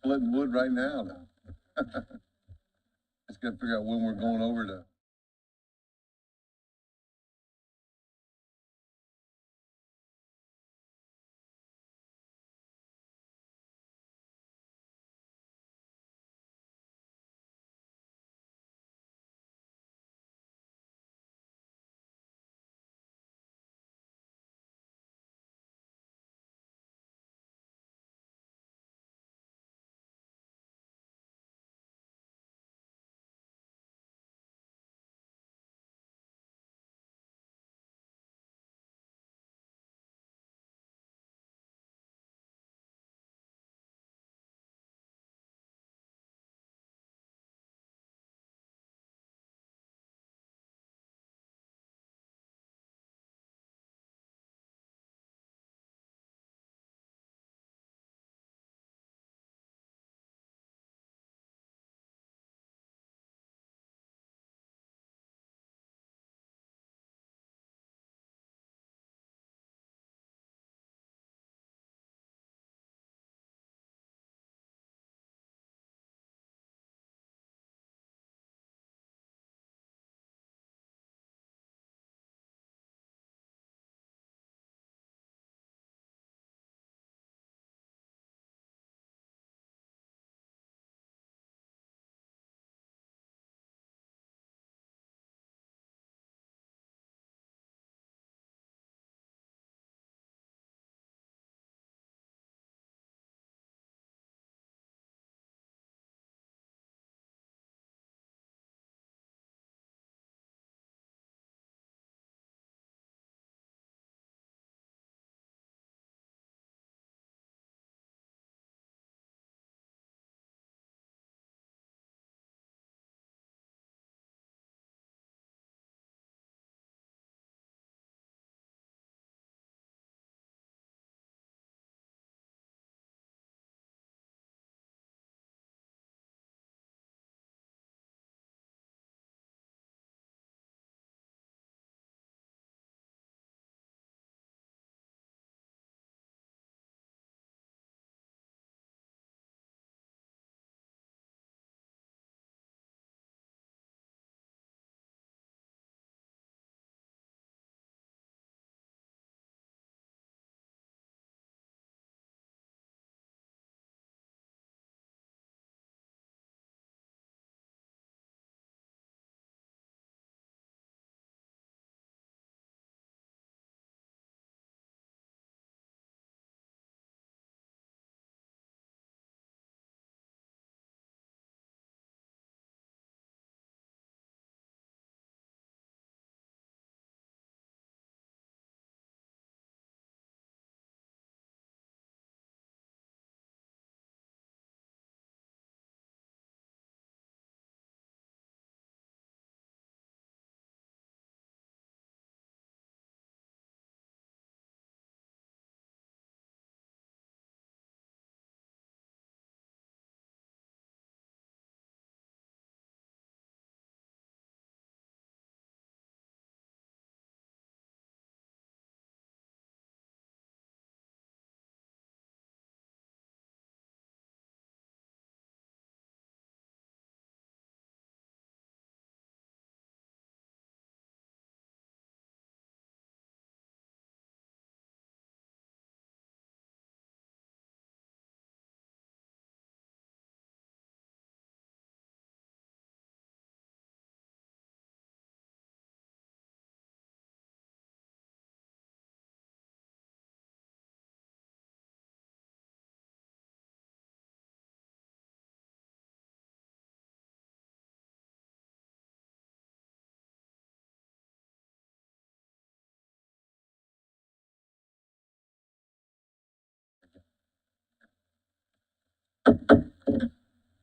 splitting wood right now. Just gotta figure out when we're going over to.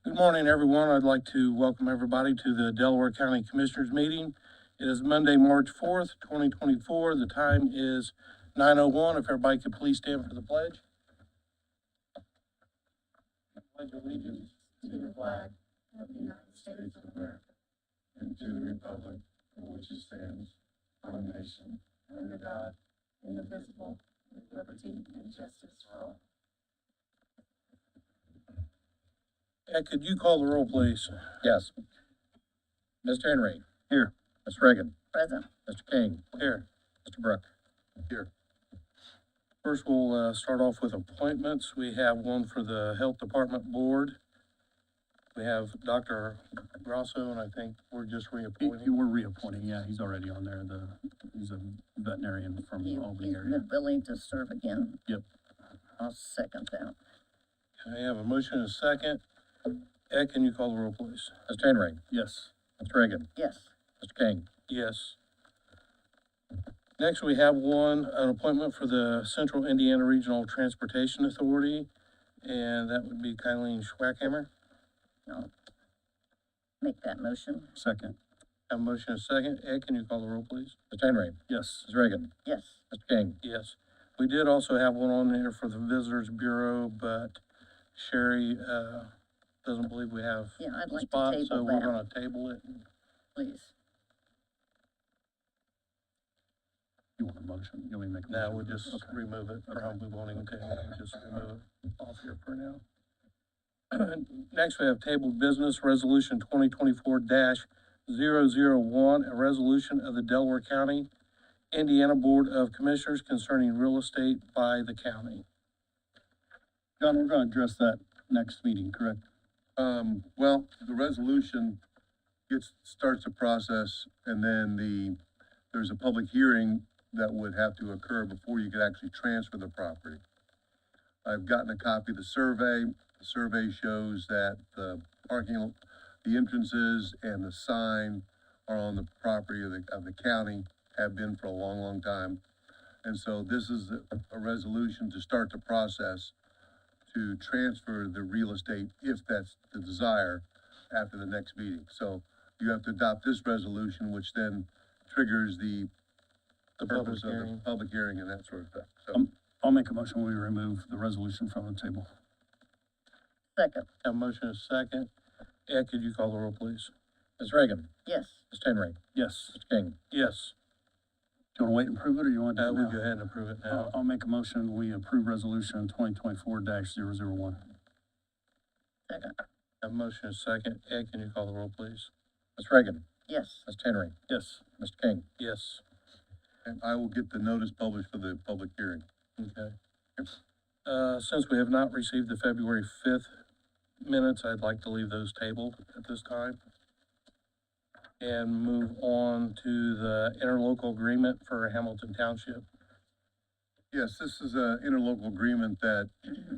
Good morning, everyone. I'd like to welcome everybody to the Delaware County Commissioners meeting. It is Monday, March 4th, 2024. The time is 9:01. If everybody could please stand for the pledge. I pledge allegiance to the flag of the United States of America and to the republic for which it stands, one nation, under God, indivisible, with liberty and justice for all. Ed, could you call the roll, please? Yes. Mr. Henry. Here. Mr. Reagan. Present. Mr. King. Here. Mr. Brook. Here. First, we'll start off with appointments. We have one for the Health Department Board. We have Dr. Grosso, and I think we're just reappointing. We're reappointing, yeah, he's already on there, he's a veterinarian from He's Albany area. been willing to serve again. Yep. I'll second that. I have a motion and a second. Ed, can you call the roll, please? Mr. Henry. Yes, Mr. Reagan. Yes. Mr. King. Yes. Next, we have an appointment for the Central Indiana Regional Transportation Authority, and that would be Kylie Schwackhammer. I'll make that motion. second, Have a motion and a second. Ed, can you call the roll, please? Mr. Henry. yes, Mr. Reagan. Yes. Mr. King. Yes. We did also have one on there for the Visitors Bureau, but Sherry, doesn't believe we have Yeah, I'd a like to spot, so table we're that, gonna table it. please. you want a motion, you want me to make a No, motion? we'll just Okay. remove it, or we won't even table it, we'll just remove it off here for now. Next, we have tabled business resolution 2024-001, a resolution of the Delaware County, Indiana Board of Commissioners concerning real estate by the county. John, we're gonna address that next meeting, correct? Well, the resolution starts the process, and then there's a public hearing that would have to occur before you could actually transfer the property. I've gotten a copy of the survey. The survey shows that the entrances and the sign are on the property of the county, have been for a long, long time. And so this is a resolution to start the process to transfer the real estate, if that's the desire, after the next meeting. So you have to adopt this resolution, which then triggers the Public purpose of the hearing. public hearing and that sort of thing. So, I'll make a motion, we remove the resolution from the table. Second. Have a motion and a second. Ed, could you call the roll, please? Mr. Reagan. Yes. Mr. Henry. Yes, Mr. King. Yes, do you wanna wait and approve it, or you want to do it we'll now? go ahead and approve it now. I'll make a motion, we approve resolution 2024-001. Second. Have a motion and a second. Ed, can you call the roll, please? Mr. Reagan. Yes. Mr. Henry. Yes, Mr. King. Yes, and I will get the notice published for the public hearing. okay. Since we have not received the February 5th minutes, I'd like to leave those tabled at this time. And move on to the interlocal agreement for Hamilton Township. Yes, this is an interlocal agreement that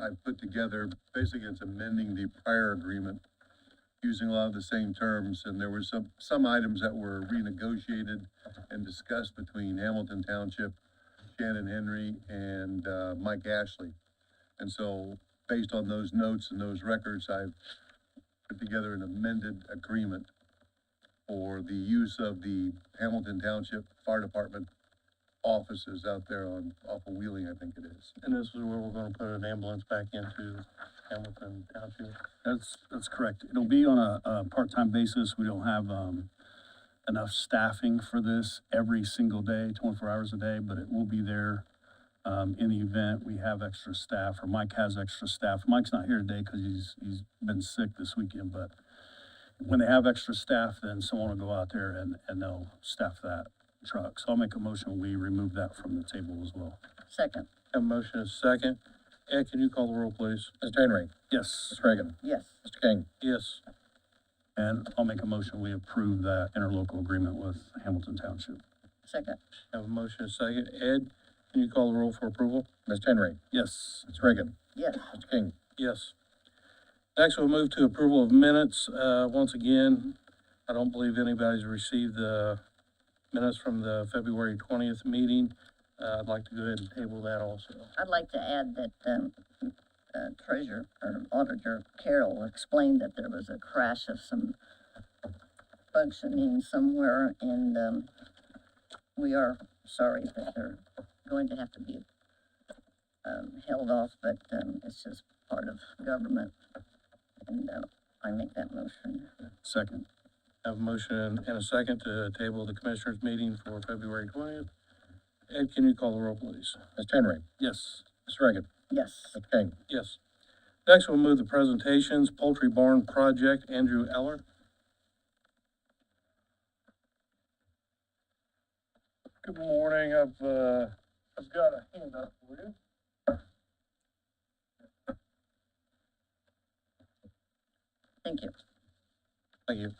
I put together. Basically, it's amending the prior agreement using a lot of the same terms, and there were some items that were renegotiated and discussed between Hamilton Township, Shannon Henry, and Mike Ashley. And so, based on those notes and those records, I've put together an amended agreement for the use of the Hamilton Township Fire Department offices out there off of Wheeling, I think it is. And this is where we're gonna put an ambulance back into Hamilton Township. that's correct. It'll be on a part-time basis. We don't have, enough staffing for this every single day, 24 hours a day, but it will be there. In the event we have extra staff, or Mike has extra staff. Mike's not here today because he's been sick this weekend, but when they have extra staff, then someone will go out there and they'll staff that truck. So I'll make a motion, we remove that from the table as well. Second. Have a motion and a second. Ed, can you call the roll, please? Mr. Henry. Yes, Mr. Reagan. Yes. Mr. King. Yes, and I'll make a motion, we approve that interlocal agreement with Hamilton Township. Second. have a motion and a second. Ed, can you call the roll for approval? Mr. Henry. Yes, Mr. Reagan. Yes. Mr. King. Yes. Next, we'll move to approval of minutes. Once again, I don't believe anybody's received the minutes from the February 20th meeting. I'd like to go ahead and table that also. I'd like to add that, Treasurer or Auditor Carroll explained that there was a crash of some functioning somewhere, and, we are sorry that they're going to have to be, held off, but, it's just part of government. And, I make that motion. second, Have a motion and a second to table the Commissioners' meeting for February 20th. Ed, can you call the roll, please? Mr. Henry. yes, Mr. Reagan. Yes. Mr. King. Yes. Next, we'll move the presentations, Poultry Barn Project, Andrew Eller. Good morning. I've got a handout for you. Thank you. Thank you.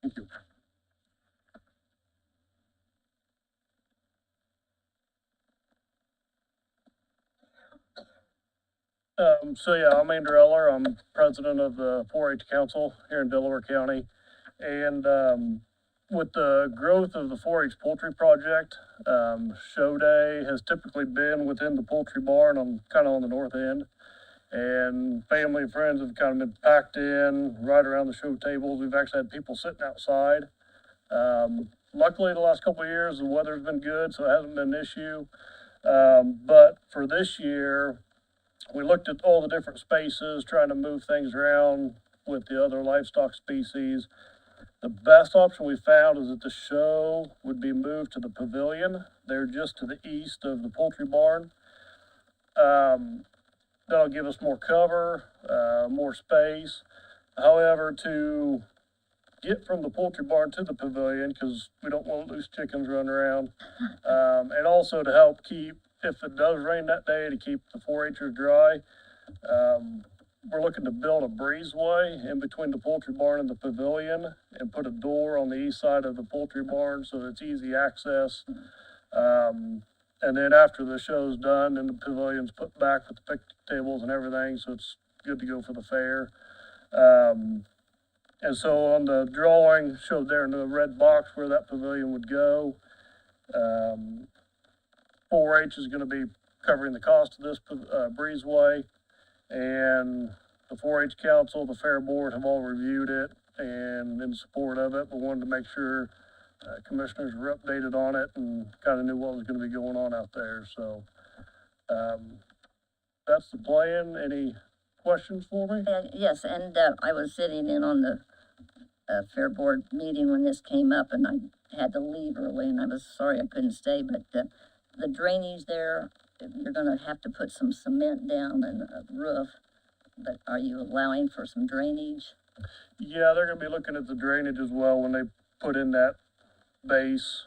Thank you. So yeah, I'm Andrew Eller. I'm president of the 4-H Council here in Delaware County. And, with the growth of the 4-H Poultry Project, show day has typically been within the poultry barn kind of on the north end. And family and friends have kind of been packed in right around the show tables. We've actually had people sitting outside. Luckily, the last couple of years, the weather's been good, so it hasn't been an issue. But for this year, we looked at all the different spaces, trying to move things around with the other livestock species. The best option we found is that the show would be moved to the pavilion. They're just to the east of the poultry barn. That'll give us more cover, more space. However, to get from the poultry barn to the pavilion, because we don't want loose chickens running around, and also to help keep, if it does rain that day, to keep the 4-H'ers dry. We're looking to build a breezeway in between the poultry barn and the pavilion and put a door on the east side of the poultry barn so it's easy access. And then after the show's done, then the pavilion's put back with the picnic tables and everything, so it's good to go for the fair. And so on the drawing showed there in the red box where that pavilion would go. 4-H is gonna be covering the cost of this breezeway. And the 4-H Council, the Fair Board have all reviewed it and in support of it, but wanted to make sure commissioners were updated on it and kind of knew what was going to be going on out there. So that's the plan. Any questions for me? Yes, and I was sitting in on the Fair Board meeting when this came up, and I had to leave early, and I was sorry I couldn't stay, but the drainage there, you're gonna have to put some cement down and a roof, but are you allowing for some drainage? Yeah, they're going to be looking at the drainage as well when they put in that base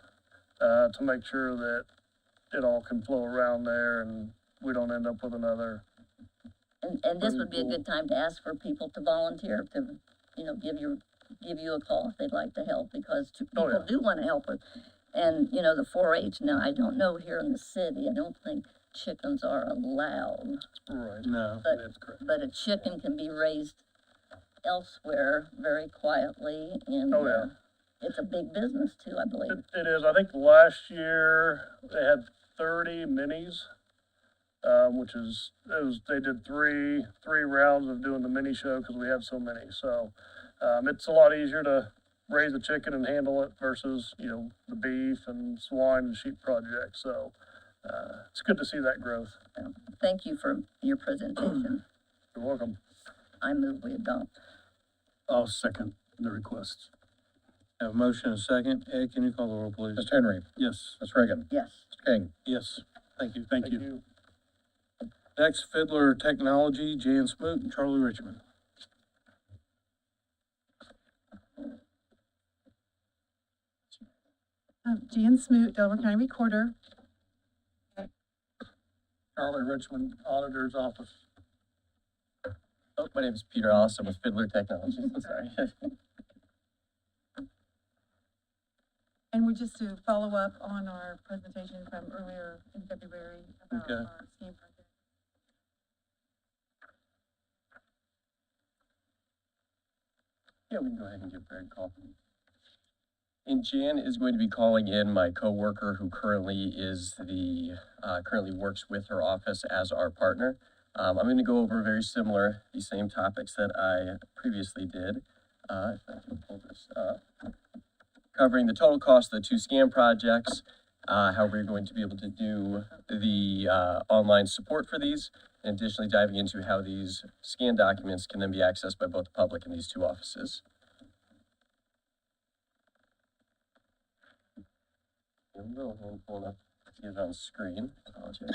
to make sure that it all can flow around there and we don't end up with another. And this would be a good time to ask for people to volunteer to, give you a call if they'd like to help, because Oh, people yeah. do want to help with. And, the 4-H, now, I don't know here in the city, I don't think chickens are allowed, Right. No, But- that's correct. but a chicken can be raised elsewhere very quietly, and Oh, yeah. it's a big business too, I believe. It is. I think last year they had 30 minis, they did three rounds of doing the mini show because we have so many. So it's a lot easier to raise a chicken and handle it versus, the beef and swine and sheep project. So it's good to see that growth. Thank you for your presentation. You're welcome. I move we adopt. I'll second the request. Have a motion and a second. Ed, can you call the roll, please? Mr. Henry. Yes. Ms. Reagan. Yes. Mr. King. Yes, thank you. Thank you. Next, Fiddler Technology, Jan Smoot and Charlie Richmond. Jan Smoot, Delaware County Recorder. Charlie Richmond, Auditor's Office. Oh, my name is Peter Alice. I'm with Fiddler Technologies. I'm sorry. And we're just to follow up on our presentation from earlier in February about Okay. our SCAN project. Yeah, we can go ahead and give Greg a call. And Jan is going to be calling in my coworker who currently currently works with her office as our partner. I'm going to go over the same topics that I previously did. If I can pull this up. Covering the total cost of the 2 SCAN projects, how we're going to be able to do the online support for these, and additionally diving into how these SCAN documents can then be accessed by both the public and these 2 offices. A little handful enough to get it on screen. Apologize.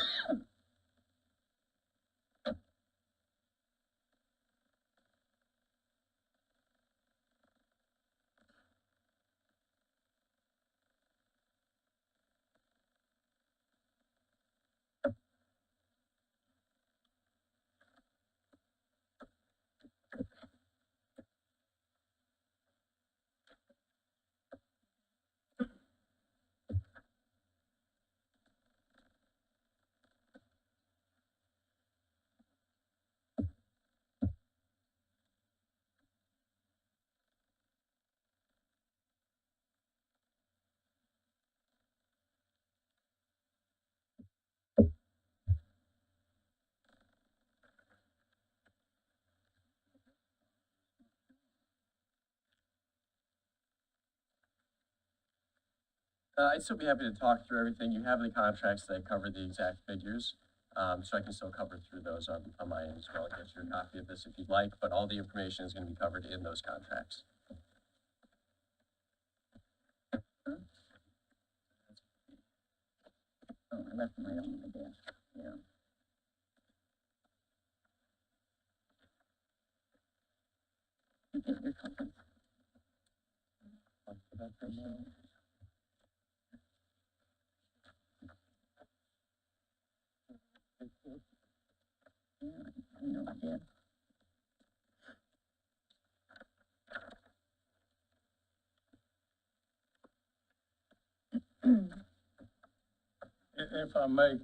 I'd still be happy to talk through everything. You have the contracts that cover the exact figures. So I can still cover through those on my end as well, and get you a copy of this if you'd like, but all the information is gonna be covered in those contracts. Oh, I left mine on my desk, yeah. You get your copies. Yeah, I know I did. If I may,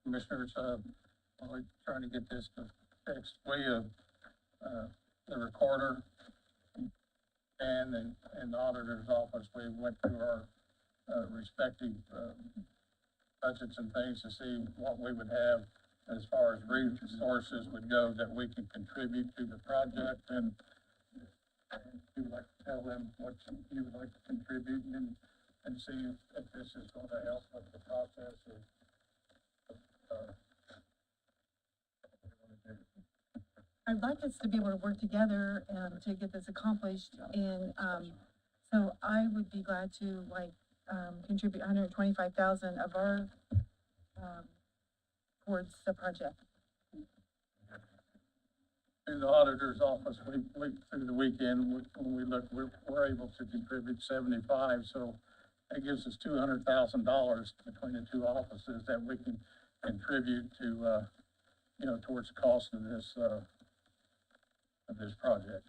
Commissioners, we're trying to get this fixed. The recorder and the auditor's office, we went through our, respective, budgets and things to see what we would have as far as resources would go that we could contribute to the project, and you would like to tell them what you would like to contribute, and see if this is gonna help with the process of. I'd like us to be able to work together, to get this accomplished, and, so I would be glad to, like, contribute $125,000 of our, towards the project. Through the auditor's office, we through the weekend, when we look, we're able to contribute 75, so that gives us $200,000 between the two offices that we can contribute to, towards the cost of this project.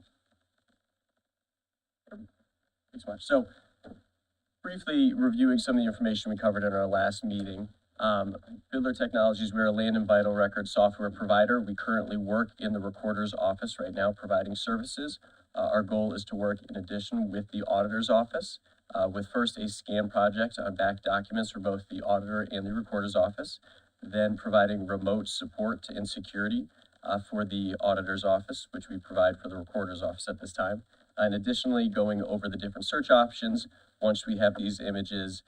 Thanks much. So briefly reviewing some of the information we covered in our last meeting. Bidler Technologies, we're a land and vital record software provider. We currently work in the recorder's office right now providing services. Our goal is to work in addition with the auditor's office, with first a scan project on back documents for both the auditor and the recorder's office, then providing remote support and security for the auditor's office, which we provide for the recorder's office at this time. And additionally, going over the different search options once we have these images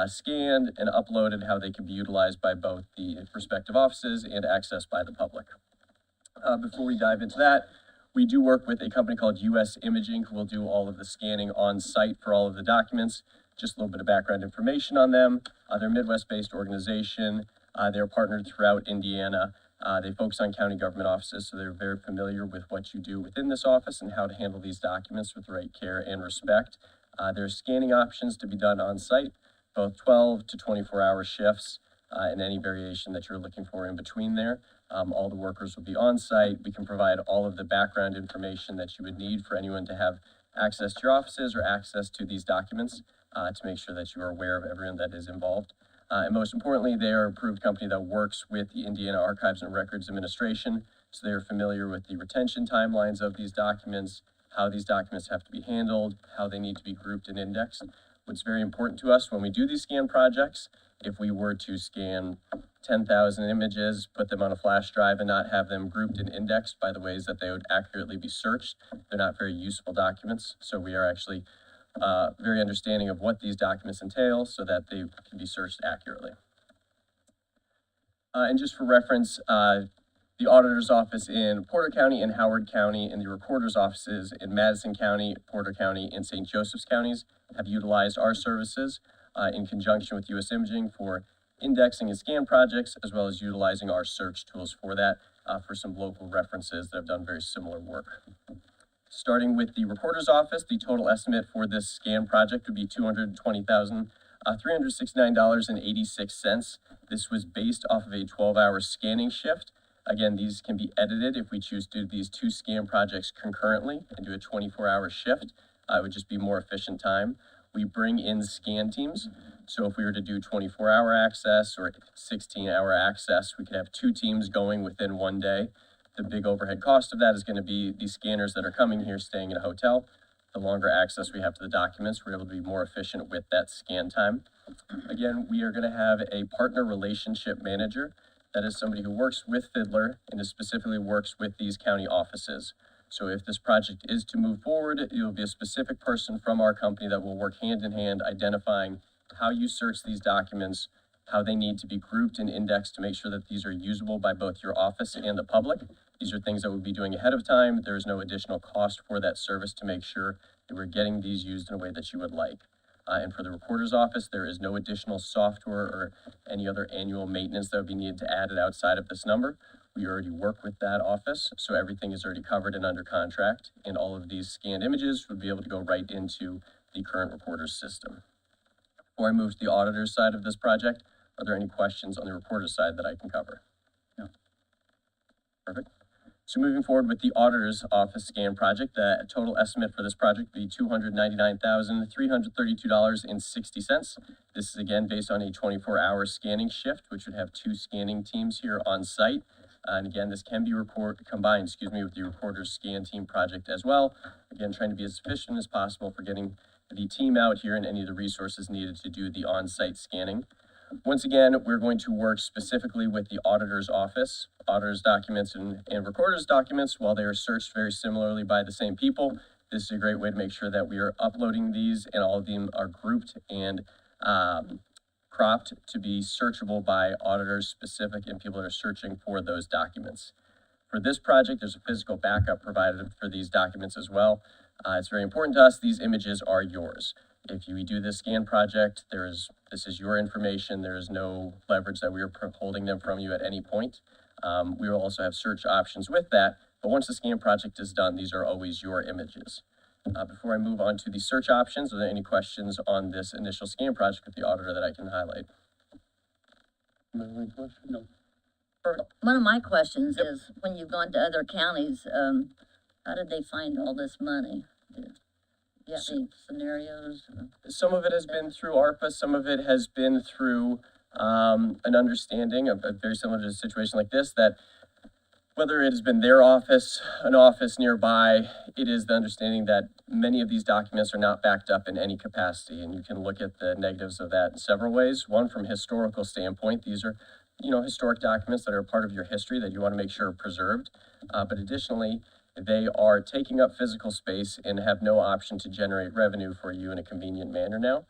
scanned and uploaded, how they can be utilized by both the respective offices and accessed by the public. Before we dive into that, we do work with a company called US Imaging, who will do all of the scanning on site for all of the documents. Just a little bit of background information on them. They're a Midwest-based organization. They're partnered throughout Indiana. They focus on county government offices, so they're very familiar with what you do within this office and how to handle these documents with the right care and respect. There's scanning options to be done on site, both 12 to 24-hour shifts, and any variation that you're looking for in between there. All the workers will be on site. We can provide all of the background information that you would need for anyone to have access to your offices or access to these documents to make sure that you are aware of everyone that is involved. And most importantly, they are an approved company that works with the Indiana Archives and Records Administration, so they are familiar with the retention timelines of these documents, how these documents have to be handled, how they need to be grouped and indexed. What's very important to us when we do these scan projects, if we were to scan 10,000 images, put them on a flash drive and not have them grouped and indexed by the ways that they would accurately be searched, they're not very useful documents. So we are actually very understanding of what these documents entail so that they can be searched accurately. And just for reference, the auditor's office in Porter County and Howard County and the recorder's offices in Madison County, Porter County, and St. Joseph's counties have utilized our services. in conjunction with US Imaging for indexing and scan projects, as well as utilizing our search tools for that, for some local references that have done very similar work. Starting with the recorder's office, the total estimate for this scan project would be $220,369.86. This was based off of a 12-hour scanning shift. Again, these can be edited if we choose to do these two scan projects concurrently and do a 24-hour shift. It would just be more efficient time. We bring in scan teams. So if we were to do 24-hour access or 16-hour access, we could have two teams going within one day. The big overhead cost of that is going to be the scanners that are coming here, staying in a hotel. The longer access we have to the documents, we're able to be more efficient with that scan time. Again, we are going to have a partner relationship manager. That is somebody who works with Fiddler and specifically works with these county offices. So if this project is to move forward, it will be a specific person from our company that will work hand in hand identifying how you search these documents, how they need to be grouped and indexed to make sure that these are usable by both your office and the public. These are things that we'll be doing ahead of time. There is no additional cost for that service to make sure that we're getting these used in a way that you would like. And for the recorder's office, there is no additional software or any other annual maintenance that would be needed to add it outside of this number. We already work with that office, so everything is already covered and under contract, and all of these scanned images would be able to go right into the current recorder's system. Before I move to the auditor's side of this project, are there any questions on the recorder's side that I can cover? No. Perfect. So moving forward with the auditor's office scan project, the total estimate for this project would be $299,332.60. This is again based on a 24-hour scanning shift, which would have two scanning teams here on site. And again, this can be combined with the recorder's scan team project as well. Again, trying to be as efficient as possible for getting the team out here and any of the resources needed to do the on-site scanning. Once again, we're going to work specifically with the auditor's office. Auditor's documents and recorder's documents, while they are searched very similarly by the same people, this is a great way to make sure that we are uploading these and all of them are grouped and cropped to be searchable by auditors specific and people that are searching for those documents. For this project, there's a physical backup provided for these documents as well. It's very important to us, these images are yours. If we do this scan project, this is your information. There is no leverage that we are holding them from you at any point. We will also have search options with that, but once the scan project is done, these are always your images. Before I move on to the search options, are there any questions on this initial scan project with the auditor that I can highlight? No. One of my questions Yep. is, when you've gone to other counties, how did they find all this money? Do you have any scenarios? Some of it has been through ARPA, some of it has been through an understanding of very similar to a situation like this, that whether it has been their office, an office nearby, it is the understanding that many of these documents are not backed up in any capacity, and you can look at the negatives of that in several ways. One, from a historical standpoint, these are historic documents that are a part of your history that you want to make sure are preserved, but additionally, they are taking up physical space and have no option to generate revenue for you in a convenient manner now.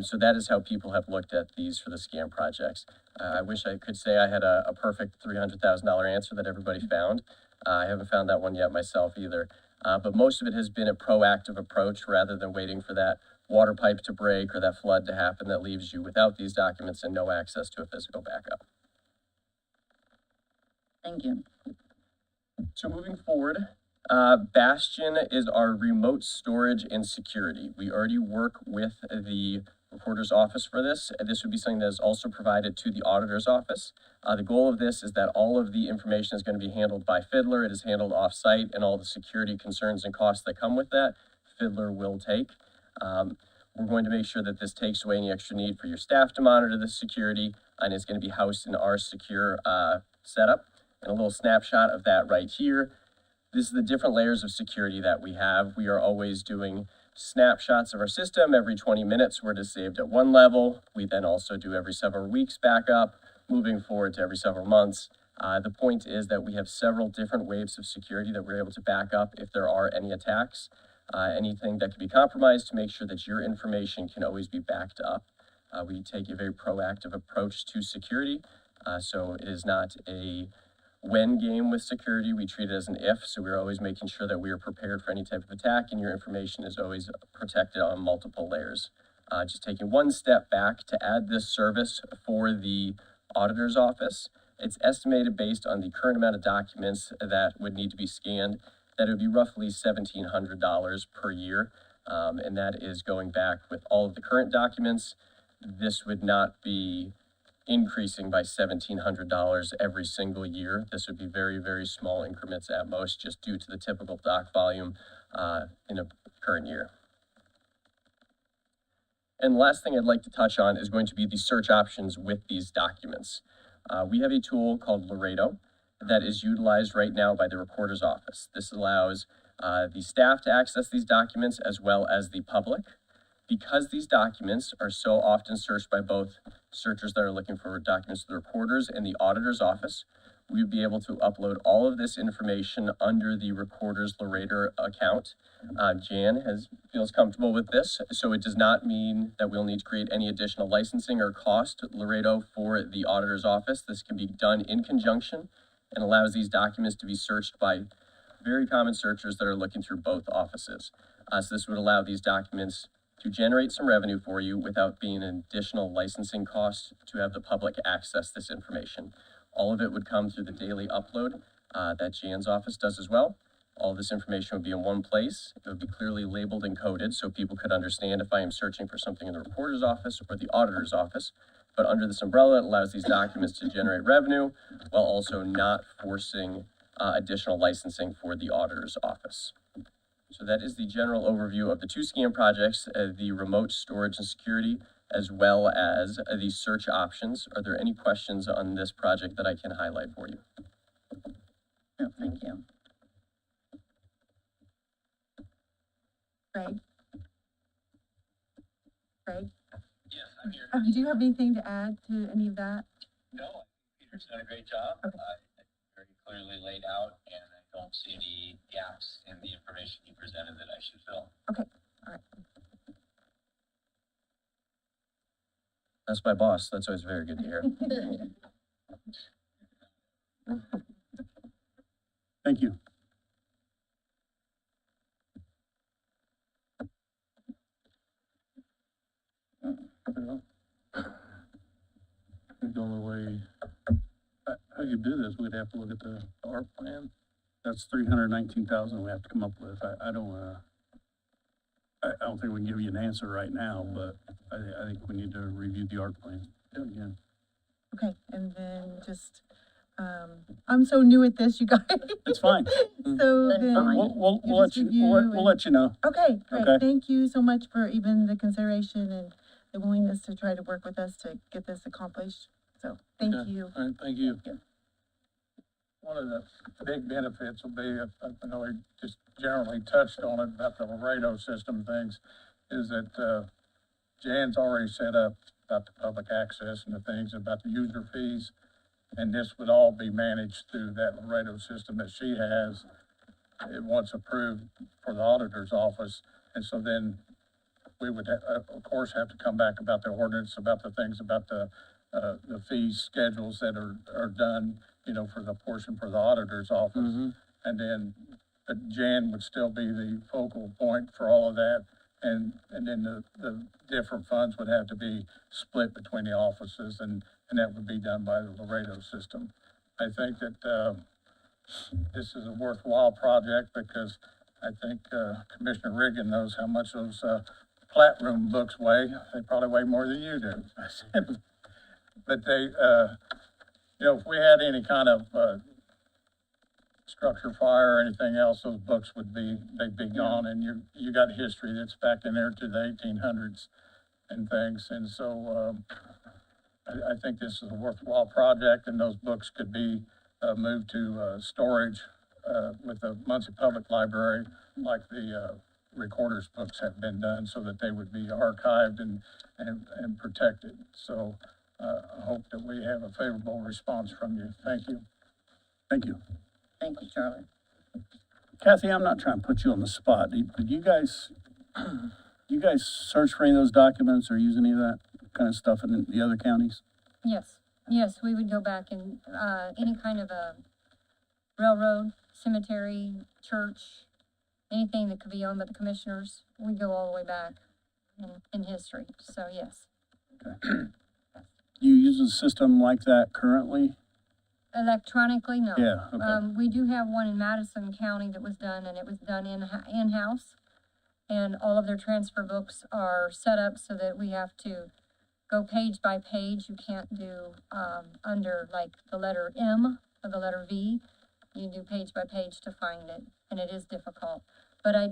So that is how people have looked at these for the scan projects. I wish I could say I had a perfect $300,000 answer that everybody found. I haven't found that one yet myself either. But most of it has been a proactive approach rather than waiting for that water pipe to break or that flood to happen that leaves you without these documents and no access to a physical backup. Thank you. So moving forward, Bastion is our remote storage and security. We already work with the recorder's office for this. This would be something that is also provided to the auditor's office. The goal of this is that all of the information is going to be handled by Fiddler. It is handled off-site, and all the security concerns and costs that come with that, Fiddler will take. We're going to make sure that this takes away any extra need for your staff to monitor the security, and it's going to be housed in our secure setup. And a little snapshot of that right here. This is the different layers of security that we have. We are always doing snapshots of our system every 20 minutes where it is saved at one level. We then also do every several weeks backup, moving forward to every several months. The point is that we have several different waves of security that we're able to back up if there are any attacks, anything that could be compromised, to make sure that your information can always be backed up. We take a very proactive approach to security, so it is not a when game with security. We treat it as an if, so we're always making sure that we are prepared for any type of attack and your information is always protected on multiple layers. just taking one step back to add this service for the auditor's office. It's estimated based on the current amount of documents that would need to be scanned, that it would be roughly $1,700 per year. And that is going back with all of the current documents. This would not be increasing by $1,700 every single year. This would be very, very small increments at most, just due to the typical doc volume in a current year. And the last thing I'd like to touch on is going to be the search options with these documents. We have a tool called Laredo that is utilized right now by the recorder's office. This allows the staff to access these documents as well as the public. Because these documents are so often searched by both searchers that are looking for documents to the recorder's and the auditor's office, we would be able to upload all of this information under the recorder's Laredo account. Jan feels comfortable with this, so it does not mean that we'll need to create any additional licensing or cost to Laredo for the auditor's office. This can be done in conjunction and allows these documents to be searched by very common searchers that are looking through both offices. So this would allow these documents to generate some revenue for you without being an additional licensing cost to have the public access this information. All of it would come through the daily upload that Jan's office does as well. All this information would be in one place. It would be clearly labeled and coded so people could understand if I am searching for something in the recorder's office or the auditor's office. But under this umbrella, it allows these documents to generate revenue while also not forcing additional licensing for the auditor's office. So that is the general overview of the two scan projects, the remote storage and security, as well as the search options. Are there any questions on this project that I can highlight for you? No, thank you. Greg? Greg? Yes, I'm here. Do you have anything to add to any of that? No, Peter's done a great job. Okay. Very clearly laid out, and I don't see any gaps in the information you presented that I should fill. All right. That's my boss. That's always very good to hear. Thank you. I think the only way, how you do this, we'd have to look at the art plan. That's 319,000 we have to come up with. I don't think we can give you an answer right now, but I think we need to review the art plan again. Okay, and then just, I'm so new at this, you guys. It's fine. So That's then, fine. We'll You let just you, review we'll let you know. okay, great. Okay. Thank you so much for even the consideration and the willingness to try to work with us to get this accomplished. So, thank Okay. you. All right, thank you. One of the big benefits will be, I know we just generally touched on it about the Laredo system things, is that, Jan's already set up about the public access and the things about the user fees. And this would all be managed through that Laredo system that she has. It once approved for the auditor's office. And so then we would, of course, have to come back about the ordinance, about the things about the fee schedules that are done, you know, for the portion for the auditor's office. Mm-hmm. And then Jan would still be the focal point for all of that. And then the different funds would have to be split between the offices, and that would be done by the Laredo system. I think that this is a worthwhile project because I think Commissioner Riggin knows how much those plat room books weigh. They probably weigh more than you do. But they, you know, if we had any kind of structure fire or anything else, those books they'd be gone, and you got history that's back in there to the 1800s and things, and so, I think this is a worthwhile project, and those books could be, moved to, storage, with the Muncie Public Library, like the, recorder's books have been done, so that they would be archived and protected, so, I hope that we have a favorable response from you. Thank you. Thank you. Thank you, Charlie. Kathy, I'm not trying to put you on the spot. Did you guys search for any of those documents or use any of that kind of stuff in the other counties? Yes, we would go back and, any kind of a railroad, cemetery, church, anything that could be owned by the commissioners, we go all the way back. in history, so yes. You use a system like that currently? Electronically, no. Yeah, okay. We do have one in Madison County that was done, and it was done in-house. And all of their transfer books are set up so that we have to go page by page. You can't do, under like the letter M or the letter V. You do page by page to find it, and it is difficult. But I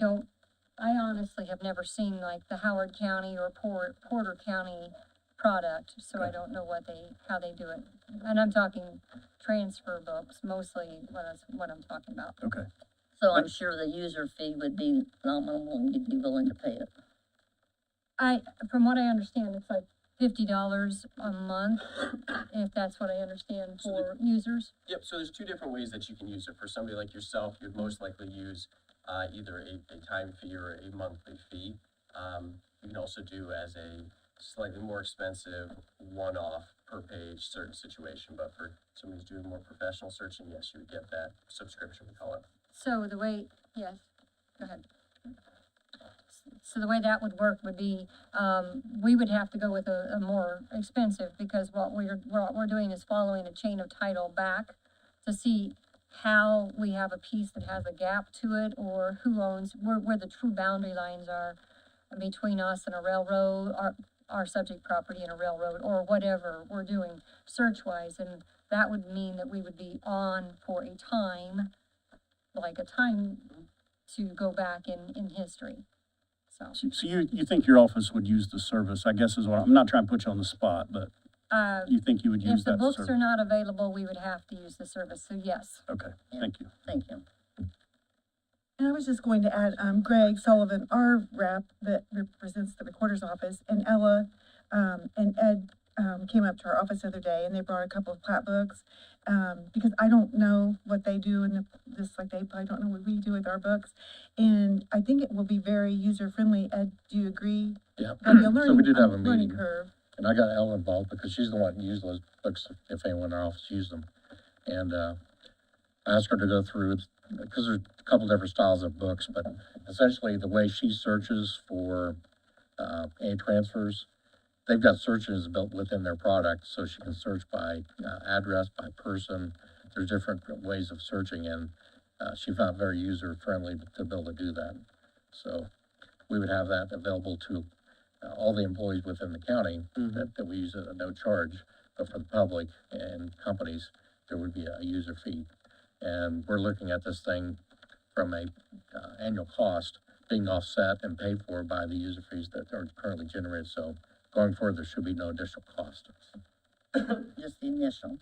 honestly have never seen like the Howard County or Porter County product, so I don't know how they do it. And I'm talking transfer books, mostly what I'm talking about. Okay. So I'm sure the user fee would be nominal and you'd be willing to pay it. From what I understand, it's like $50 a month, if that's what I understand for users. Yep, so there's two different ways that you can use it. For somebody like yourself, you'd most likely use either a time fee or a monthly fee. You can also do as a slightly more expensive one-off per page certain situation, but for somebody who's doing more professional searching, yes, you would get that subscription, we call it. So yes, go ahead. So the way that would work would be, we would have to go with a more expensive, because what we're doing is following a chain of title back to see how we have a piece that has a gap to it, or who owns, where the true boundary lines are between us and a railroad, our subject property and a railroad, or whatever we're doing search-wise. And that would mean that we would be on for a time, like a time to go back in history. So you think your office would use the service, I guess is what, I'm not trying to put you on the spot, but you think you would use that If the books service? are not available, we would have to use the service, so yes. Okay, thank you. Thank you. And I was just going to add, Greg Sullivan, our rep that represents the recorder's office, and Ella, and Ed, came up to our office the other day, and they brought a couple of plat books, because I don't know what they do in they probably don't know what we do with our books. And I think it will be very user-friendly. Ed, do you agree? Yeah. There'll be a So we did have a learning meeting. curve. And I got Ellen involved because she's the one who used those books, if anyone in our office used them. And, I asked her to go through, because there's a couple different styles of books, but essentially the way she searches for, any transfers, they've got searches built within their product, so she can search by, address, by person. There's different ways of searching, and, she found it very user-friendly to be able to do that. So we would have that available to all the employees within the county that we use at no charge, but for the public and companies, there would be a user fee. And we're looking at this thing from a annual cost being offset and paid for by the user fees that are currently generated. So going forward, there should be no additional cost. Just the initial.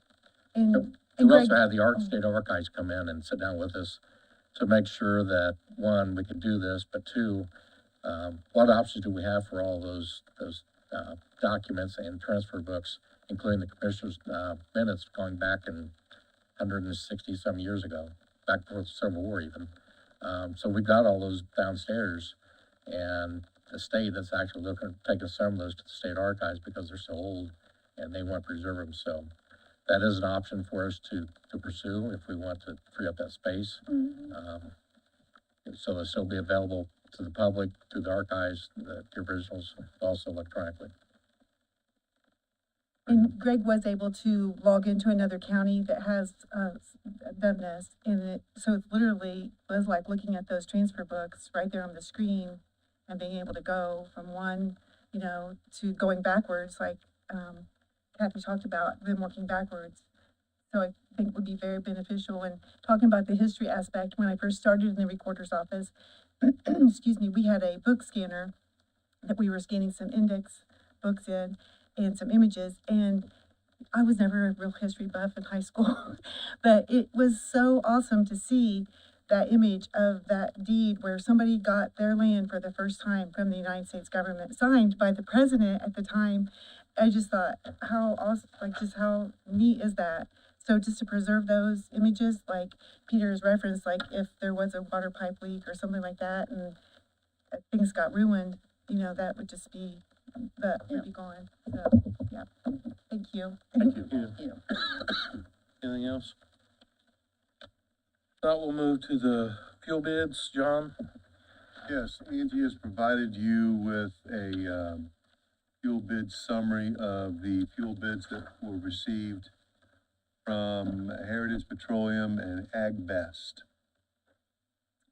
And We Greg, also had the State Archives come in and sit down with us to make sure that, one, we could do this, but two, what options do we have for all those documents and transfer books, including the commissioner's minutes going back in 160 some years ago, back before the Civil War even. So we got all those downstairs, and the state is actually looking at taking some of those to the state archives because they're so old and they want to preserve them. So that is an option for us to pursue if we want to free up that space. So they'll still be available to the public, through the archives, the originals, also electronically. And Greg was able to log into another county that has, done this, and so it literally was like looking at those transfer books right there on the screen and being able to go from one, to going backwards, like, Kathy talked about, them working backwards. So I think would be very beneficial. And talking about the history aspect, when I first started in the recorder's office, excuse me, we had a book scanner that we were scanning some index books in and some images, and I was never a real history buff in high school, but it was so awesome to see that image of that deed where somebody got their land for the first time from the United States government, signed by the president at the time. I just thought, how awesome, like, just how neat is that? So just to preserve those images, like Peter's referenced, like if there was a water pipe leak or something like that and things got ruined, that would just be, would be gone. So, yeah, thank you. Thank you. Thank you. Anything else? Now we'll move to the fuel bids. John? Yes, Angie has provided you with a, fuel bid summary of the fuel bids that were received from Heritage Petroleum and Ag Best.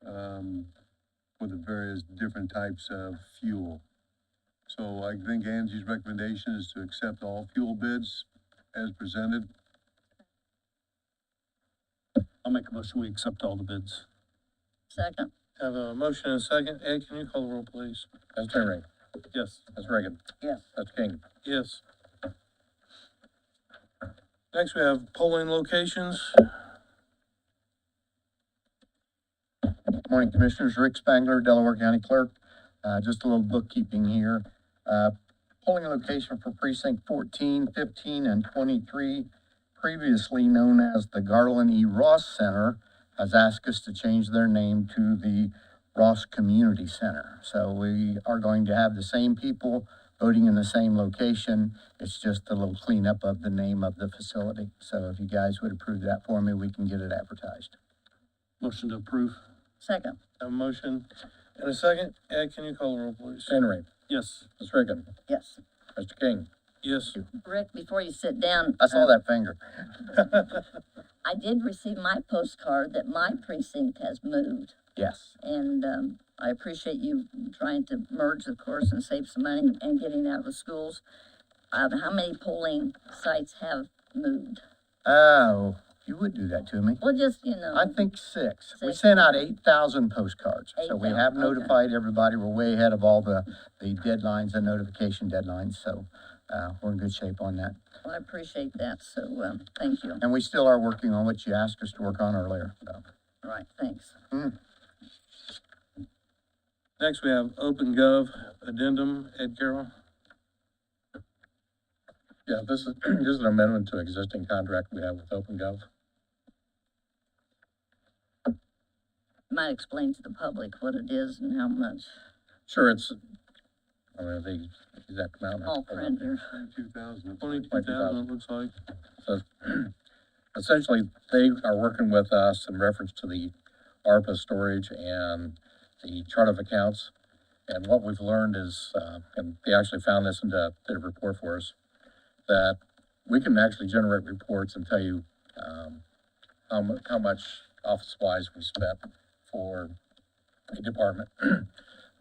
For the various different types of fuel. So I think Angie's recommendation is to accept all fuel bids as presented. I'll make a motion, we accept all the bids. Second, Have a motion and a second. Ed, can you call the roll, please? Mr. Henry, Yes. Ms. Reagan, yes. Mr. King. Yes. Next, we have polling locations. Morning, Commissioners. Rick Spangler, Delaware County Clerk. Just a little bookkeeping here. Polling location for precinct 14, 15, and 23, previously known as the Garland E. Ross Center, has asked us to change their name to the Ross Community Center. So we are going to have the same people voting in the same location. It's just a little cleanup of the name of the facility. So if you guys would approve that for me, we can get it advertised. Motion to approve. Second, Have a motion and a second. Ed, can you call the roll, please? Mr. Henry, Yes. Ms. Reagan, yes. Mr. King. Yes. Rick, before you sit down. I saw that finger. I did receive my postcard that my precinct has moved. Yes. And, I appreciate you trying to merge, of course, and save some money and getting out of the schools. How many polling sites have moved? Oh, you would do that to me. Well, just, you know. I think 6. We 6. sent out 8,000 postcards. So we 8,000, have okay. notified everybody. We're way ahead of all the deadlines and notification deadlines. So, we're in good shape on that. Well, I appreciate that, so, thank you. And we still are working on what you asked us to work on earlier, so. All right, thanks. Next, we have Open Gov Addendum. Ed Carroll. Yeah, this is an amendment to existing contract we have with OpenGov. Might explain to the public what it is and how much. Sure, it's, I don't know the exact amount. All print here. 22,000. 22,000, it looks like. So essentially, they are working with us in reference to the ARPA storage and the chart of accounts. And what we've learned is, and they actually found this in the report for us, that we can actually generate reports and tell you how much office supplies we spent for a department.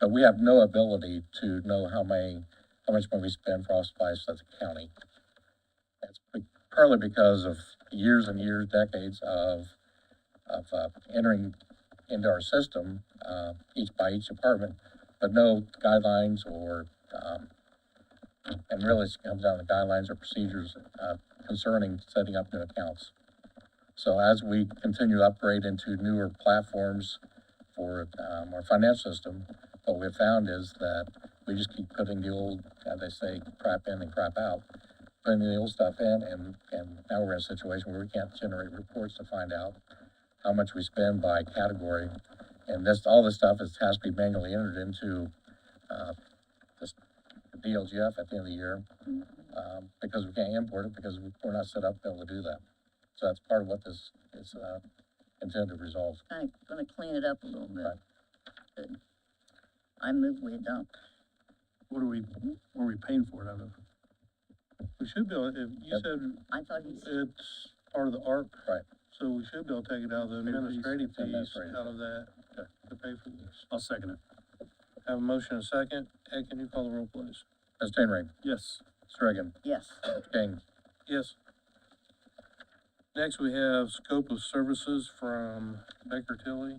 But we have no ability to know how much money we spend for office supplies as a county. That's partly because of years and years, decades of entering into our system, each department, but no guidelines or, and really it comes down to guidelines or procedures, concerning setting up new accounts. So as we continue to upgrade into newer platforms for, our financial system, what we've found is that we just keep putting the old, as they say, crap in and crap out, putting the old stuff in, and now we're in a situation where we can't generate reports to find out how much we spend by category. And all this stuff has to be manually entered into, this DLGF at the end of the year, because we can't import it because we're not set up to be able to do that. So that's part of what this is, intended to resolve. Gonna clean it up a little bit. Right. Good. I move we adopt. What are we paying for it out of? We should be able, if you Yep. said I thought you said, it's part of the ARP. Right. So we should be able to take it out of the administrative fees Administrative. out of that to pay for this. I'll second it. Have a motion and a second. Ed, can you call the roll, please? Mr. Henry, Yes. Mr. Reagan, yes. Mr. King. Yes. Next, we have scope of services from Baker Tilly.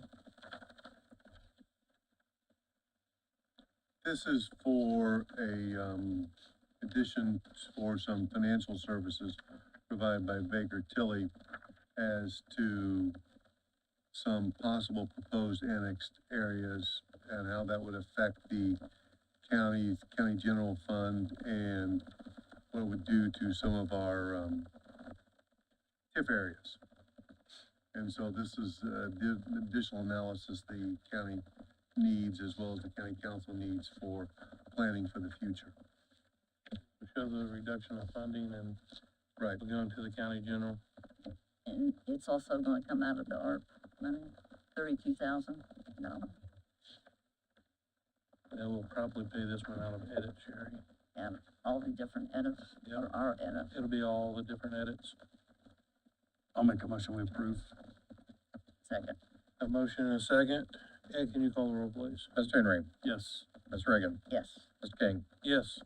This is for a, addition for some financial services provided by Baker Tilly as to some possible proposed annexed areas and how that would affect the county general fund and what it would do to some of our, TIF areas. And so this is, the additional analysis the county needs as well as the county council needs for planning for the future. We show the reduction of funding and Right. we're going to the county general. And it's also gonna come out of the ARP money, $32,000. No. And we'll probably pay this one out of edit, Sherry. And all the different edits, Yep. or our edits. It'll be all the different edits. I'll make a motion, we approve. Second, A motion and a second. Ed, can you call the roll, please? Mr. Henry, Yes. Ms. Reagan, yes. Mr. King, Yes.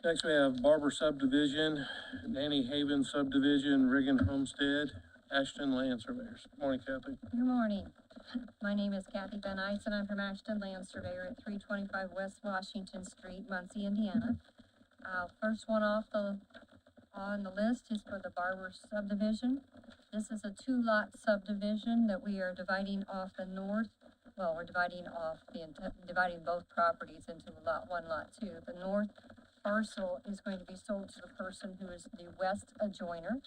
Next, we have Barber subdivision, Nanny Haven subdivision, Riggin Homestead, Ashton Land Surveyors. Morning, Kathy. Good morning. My name is Kathy Van Ice, and I'm from Ashton Land Surveyor at 325 West Washington Street, Muncie, Indiana. First one on the list is for the Barber subdivision. This is a two-lot subdivision that we are dividing off the north. Well, we're dividing both properties into lot one, lot two. The north parcel is going to be sold to the person who is the west adjoiner.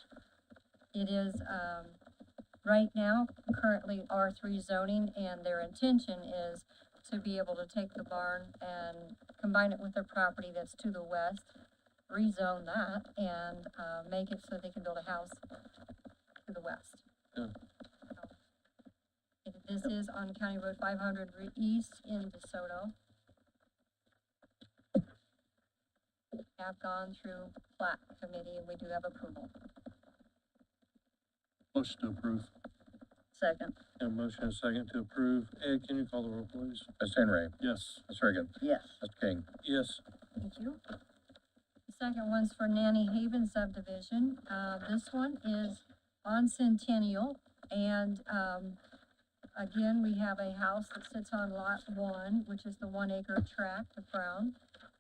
It is, right now, currently R3 zoning, and their intention is to be able to take the barn and combine it with their property that's to the west, rezone that, and, make it so they can build a house to the west. Yeah. This is on County Road 500 East in DeSoto. Have gone through plat committee, and we do have approval. Motion to approve. Second, A motion and a second to approve. Ed, can you call the roll, please? Mr. Henry, Yes. Ms. Reagan, yes. Mr. King, Yes. Thank you. The second one's for Nanny Haven subdivision. This one is on Centennial, and, again, we have a house that sits on lot one, which is the 1 acre tract of ground.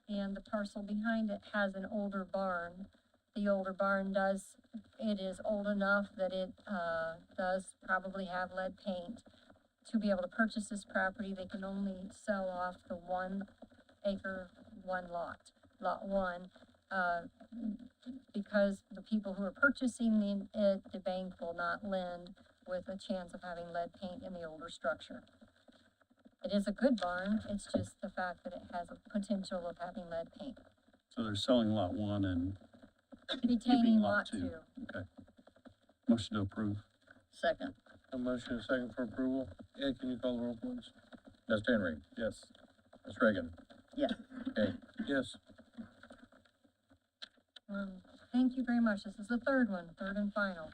And the parcel behind it has an older barn. The older barn it is old enough that it, does probably have lead paint. To be able to purchase this property, they can only sell off the 1 acre, one lot, lot one. Because the people who are purchasing the bank will not lend with a chance of having lead paint in the older structure. It is a good barn, it's just the fact that it has a potential of having lead paint. So they're selling lot one and Retaining lot lot two. two. motion to approve. Second, A motion and a second for approval. Ed, can you call the roll, please? Mr. Henry, Yes. Ms. Reagan, yes. King, Yes. Thank you very much. This is the third and final.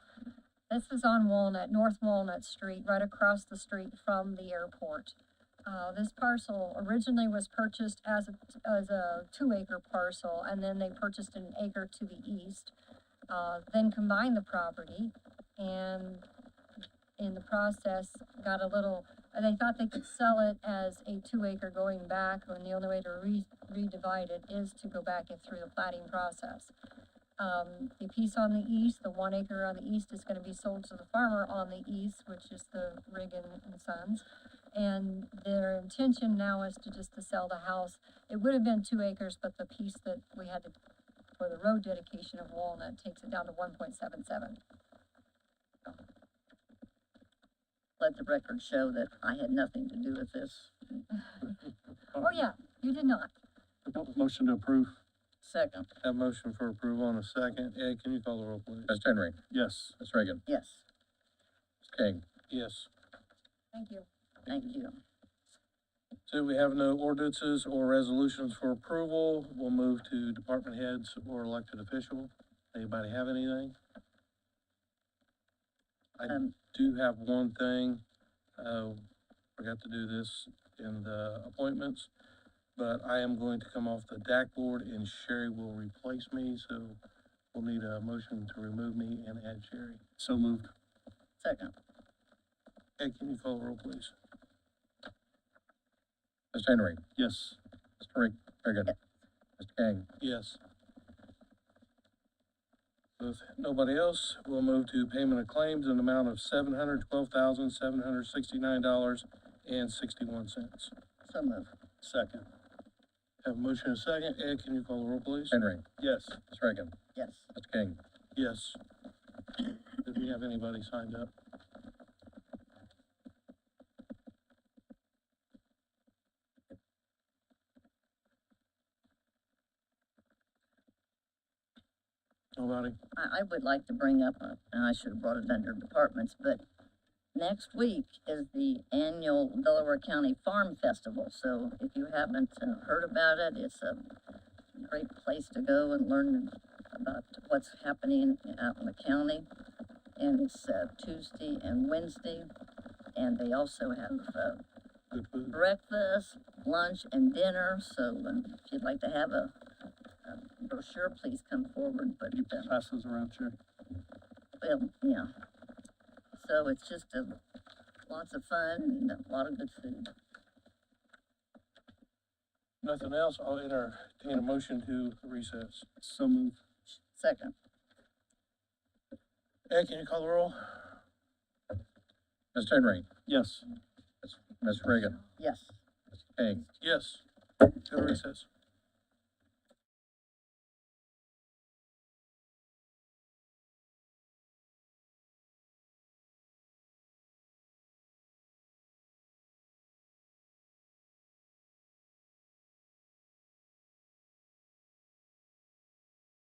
This is on Walnut, North Walnut Street, right across the street from the airport. This parcel originally was purchased as a 2 acre parcel, and then they purchased an acre to the east. Then combined the property, and in the process, they thought they could sell it as a 2 acre going back, when the only way to redivide it is to go back through the plating process. The piece on the east, the 1 acre on the east, is gonna be sold to the farmer on the east, which is the Riggin and Sons. And their intention now is to sell the house. It would have been 2 acres, but the piece that we had for the road dedication of Walnut takes it down to 1.77. Let the record show that I had nothing to do with this. Oh, yeah, you did not. Motion to approve. Second, Have motion for approval in a second. Ed, can you call the roll, please? Mr. Henry, Yes. Ms. Reagan, yes. Mr. King, Yes. Thank you. Thank you. So we have no ordinances or resolutions for approval. We'll move to department heads or elected official. Anybody have anything? I Um, do have one thing. Forgot to do this in the appointments, but I am going to come off the DAC board and Sherry will replace me, so we'll need a motion to remove me and add Sherry. So moved. Second, Ed, can you call the roll, please? Mr. Henry, Yes. Mr. Reagan, Mr. King, Yes. With nobody else, we'll move to payment of claims in the amount of $712,769.61. so move. Second. Have a motion and a second. Ed, can you call the roll, please? Henry, Yes. Ms. Reagan, Yes. Mr. King, Yes. Did we have anybody signed up? Nobody? I would like to bring up, and I should have brought it under departments, but next week is the annual Delaware County Farm Festival, so if you haven't heard about it, it's a great place to go and learn about what's happening out in the county. And it's Tuesday and Wednesday, and they also have Good food. breakfast, lunch, and dinner, so if you'd like to have a brochure, please come forward, but, You pass those around, Chair. well, yeah. So it's just lots of fun and a lot of good food. Nothing else, I'll entertain a motion to recess. So moved. Second, Ed, can you call the roll? Mr. Henry, Yes. Ms. Reagan, yes. King. Yes. Go to recess.